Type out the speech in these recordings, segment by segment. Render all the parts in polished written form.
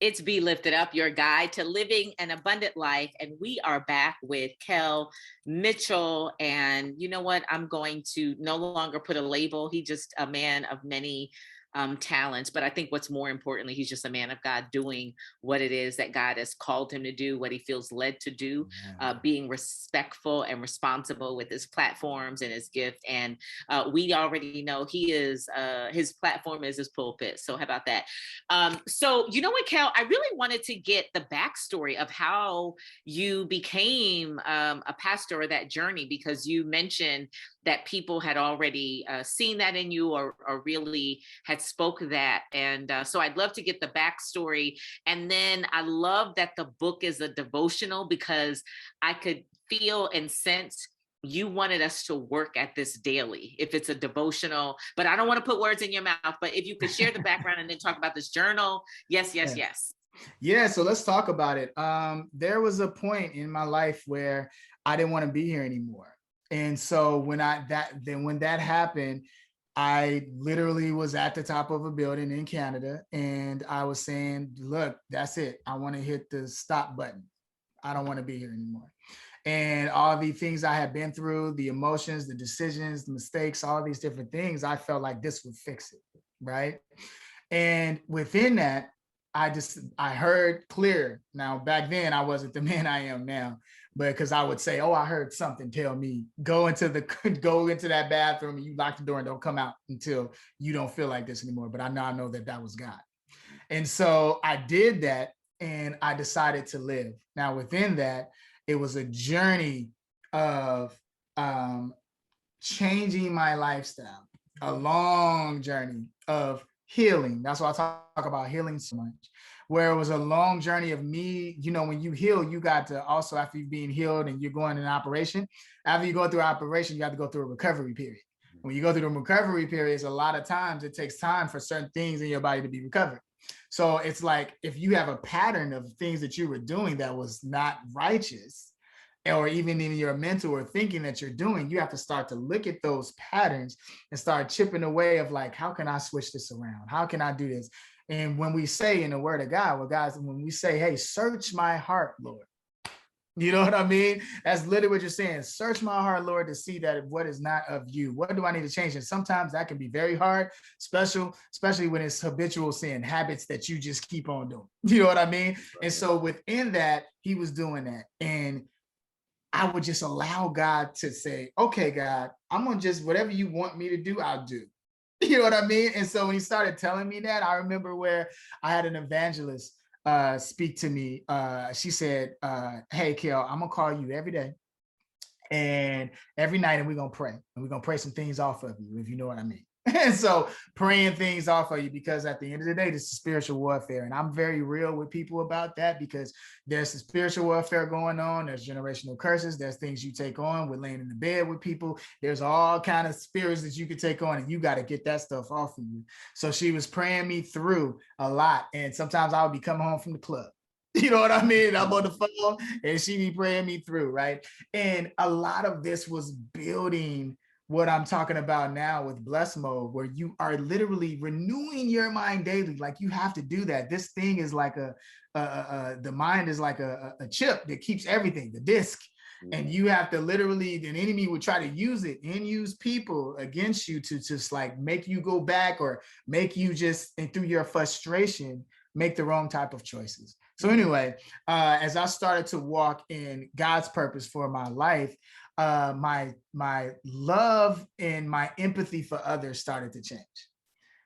It's Be Lifted Up, your guide to living an abundant life. And we are back with Kel Mitchell. And you know what? I'm going to no longer put a label. He's just a man of many talents. But I think what's more importantly, he's just a man of God doing what it is that God has called him to do, what he feels led to do, being respectful and responsible with his platforms and his gift. And we already know he is, his platform is his pulpit. So how about that? So you know what, Kel, I really wanted to get the backstory of how you became a pastor, or that journey, because you mentioned that people had already seen that in you, or really had spoke that. And so I'd love to get the backstory. And then I love that the book is a devotional, because I could feel and sense you wanted us to work at this daily, if it's a devotional. But I don't want to put words in your mouth, but if you could share the background and then talk about this journal. Yes. Yeah, so let's talk about it. There was a point in my life where I didn't want to be here anymore. And so when that happened, I literally was at the top of a building in Canada, and I was saying, look, that's it. I want to hit the stop button. I don't want to be here anymore. And all the things I had been through, the emotions, the decisions, the mistakes, all these different things, I felt like this would fix it, right? And within that, I heard clear. Now, back then, I wasn't the man I am now, but because I would say, oh, I heard something tell me, go into that bathroom and you lock the door and don't come out until you don't feel like this anymore. But I know that was God. And so I did that, and I decided to live. Now, within that, it was a journey of changing my lifestyle, a long journey of healing. That's why I talk about healing so much, where it was a long journey of me. You know, when you heal, you got to also, after you're being healed and you're going in an operation, after you go through operation, you have to go through a recovery period. When you go through the recovery periods, a lot of times it takes time for certain things in your body to be recovered. So it's like, if you have a pattern of things that you were doing that was not righteous, or even in your mental or thinking that you're doing, you have to start to look at those patterns and start chipping away of like, how can I switch this around? How can I do this? And when we say in the word of God, when we say, hey, search my heart, Lord, you know what I mean? That's literally what you're saying. Search my heart, Lord, to see that what is not of you. What do I need to change? And sometimes that can be very hard, especially when it's habitual sin, habits that you just keep on doing. You know what I mean? Right. And so within that, he was doing that. And I would just allow God to say, okay, God, I'm going to just, whatever you want me to do, I'll do. You know what I mean? And so when he started telling me that, I remember where I had an evangelist speak to me. She said, hey, Kel, I'm going to call you every day and every night, and we're going to pray. And we're going to pray some things off of you, if you know what I mean. And so praying things off of you, because at the end of the day, this is spiritual warfare. And I'm very real with people about that, because there's some spiritual warfare going on. There's generational curses. There's things you take on with laying in the bed with people. There's all kind of spirits that you could take on, and you got to get that stuff off of you. So she was praying me through a lot. And sometimes I would be coming home from the club. You know what I mean? I'm on the phone and she be praying me through, right? And a lot of this was building what I'm talking about now with Bless Mode, where you are literally renewing your mind daily. Like, you have to do that. This thing is like the mind is like a chip that keeps everything, the disk. And you have to literally, the enemy would try to use it and use people against you to just like make you go back, or make you just, and through your frustration, make the wrong type of choices. So anyway, as I started to walk in God's purpose for my life, my love and my empathy for others started to change.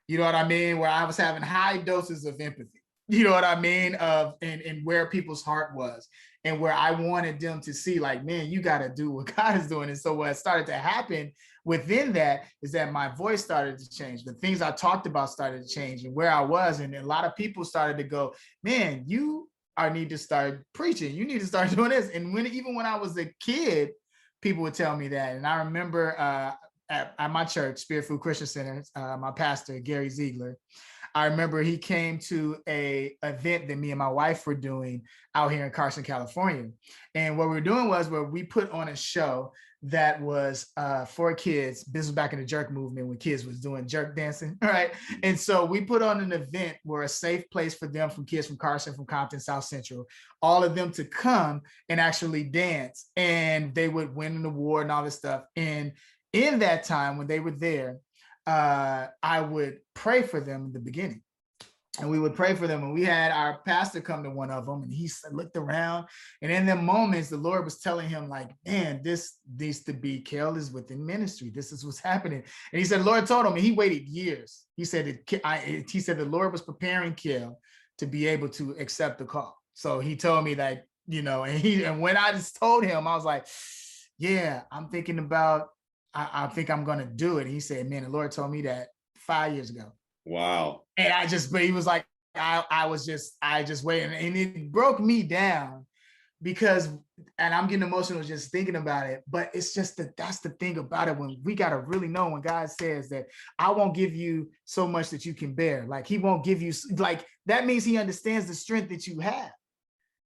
You know what I mean? Where I was having high doses of empathy, you know what I mean? And where people's heart was, and where I wanted them to see, like, man, you got to do what God is doing. And so what started to happen within that is that my voice started to change. The things I talked about started to change, and where I was. And a lot of people started to go, man, you need to start preaching. You need to start doing this. And even when I was a kid, people would tell me that. And I remember at my church, Spirit Food Christian Center, my pastor, Gary Ziegler, I remember he came to a event that me and my wife were doing out here in Carson, California. And what we were doing was where we put on a show that was for kids. This was back in the jerk movement when kids was doing jerk dancing, right? And so we put on an event where a safe place for them, from kids from Carson, from Compton, South Central, all of them to come and actually dance, and they would win an award and all this stuff. And in that time when they were there, I would pray for them in the beginning. And we would pray for them. And we had our pastor come to one of them, and he looked around. And in them moments, the Lord was telling him, like, man, this needs to be, Kel is within ministry. This is what's happening. And he said, Lord told him, and he waited years. He said, he said the Lord was preparing Kel to be able to accept the call. So he told me that, and when I just told him, I was like, yeah, I'm thinking about, I think I'm going to do it. And he said, man, the Lord told me that 5 years ago. Wow. And but he was like, I just waiting. And it broke me down because, and I'm getting emotional just thinking about it, but it's just that's the thing about it. When we got to really know, when God says that I won't give you so much that you can bear, like he won't give you, like, that means he understands the strength that you have.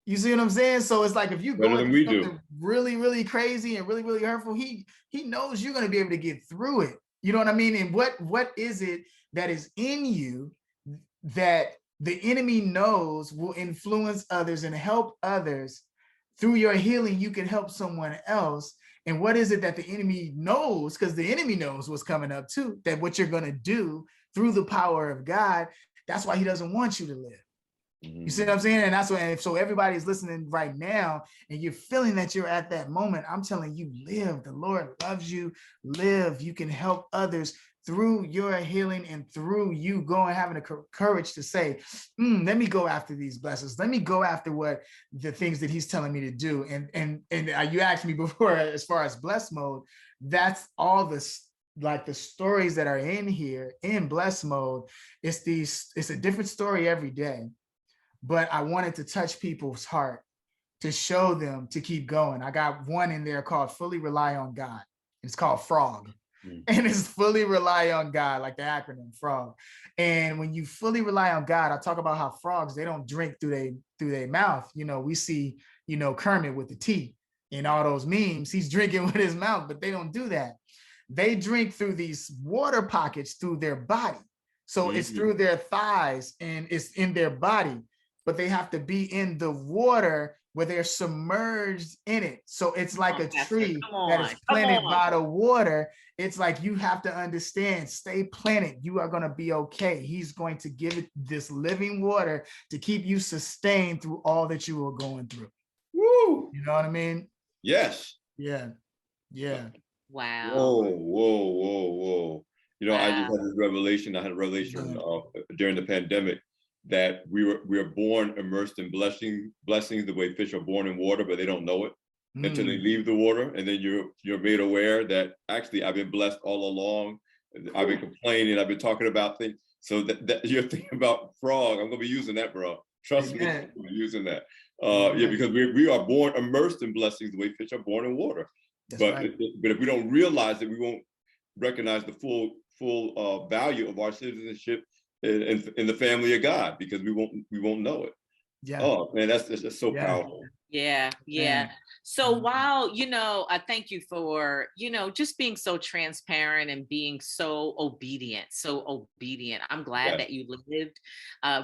You see what I'm saying? So it's like, if you go through something really, really crazy and really, really hurtful, he knows you're going to be able to get through it. You know what I mean? And what is it that is in you that the enemy knows will influence others and help others? Through your healing, you can help someone else. And what is it that the enemy knows? Because the enemy knows what's coming up too, that what you're going to do through the power of God, that's why he doesn't want you to live. You see what I'm saying? And that's what, and so everybody's listening right now, and you're feeling that you're at that moment. I'm telling you, live. The Lord loves you. Live. You can help others through your healing and through you going, having the courage to say, let me go after these blessings. Let me go after what the things that he's telling me to do. And you asked me before, as far as blessed mode, that's all this, like the stories that are in here in blessed mode. It's a different story every day. But I wanted to touch people's heart, to show them to keep going. I got one in there called Fully Rely on God. It's called Frog. And it's fully rely on God, like the acronym FROG. And when you fully rely on God, I talk about how frogs, they don't drink through their mouth. We see, Kermit with the tea in all those memes. He's drinking with his mouth, but they don't do that. They drink through these water pockets through their body. So it's through their thighs and it's in their body. But they have to be in the water where they're submerged in it. So it's like a tree that is planted by the water. It's like, you have to understand, stay planted. You are going to be okay. He's going to give it this living water to keep you sustained through all that you are going through. Woo! You know what I mean? Yes. Yeah. Yeah. Wow. Whoa. Wow. I just had this revelation. I had a revelation during the pandemic, that we are born immersed in blessings, the way fish are born in water, but they don't know it until they leave the water. And then you're made aware that actually I've been blessed all along. I've been complaining. I've been talking about things. So that you're thinking about frog. I'm going to be using that, bro. Trust me, I'm using that. Because we are born immersed in blessings the way fish are born in water. But if we don't realize it, we won't recognize the full value of our citizenship in the family of God, because we won't know it. Yeah. Oh man, that's just so powerful. Yeah. So while, thank you for, just being so transparent and being so obedient. I'm glad that you lived,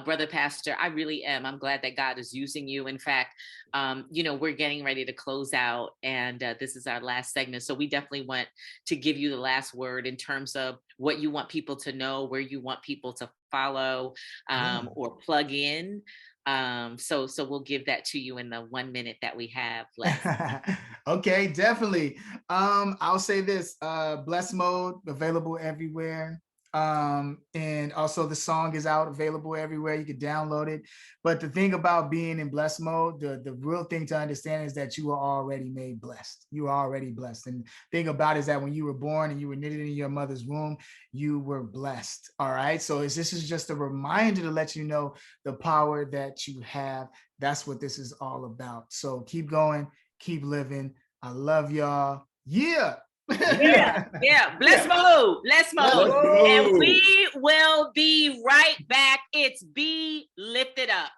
Brother Pastor. I really am. I'm glad that God is using you. In fact, we're getting ready to close out, and this is our last segment. So we definitely want to give you the last word in terms of what you want people to know, where you want people to follow or plug in. So we'll give that to you in the 1 minute that we have left. Okay, definitely. I'll say this, Blessed Mode, available everywhere. And also the song is out, available everywhere. You can download it. But the thing about being in blessed mode, the real thing to understand is that you are already made blessed. You are already blessed. And the thing about it is that when you were born and you were knitted in your mother's womb, you were blessed. All right. So this is just a reminder to let you know the power that you have. That's what this is all about. So keep going, keep living. I love y'all. Yeah. Yeah. Let's move. Let's move. And we will be right back. It's Be Lifted Up.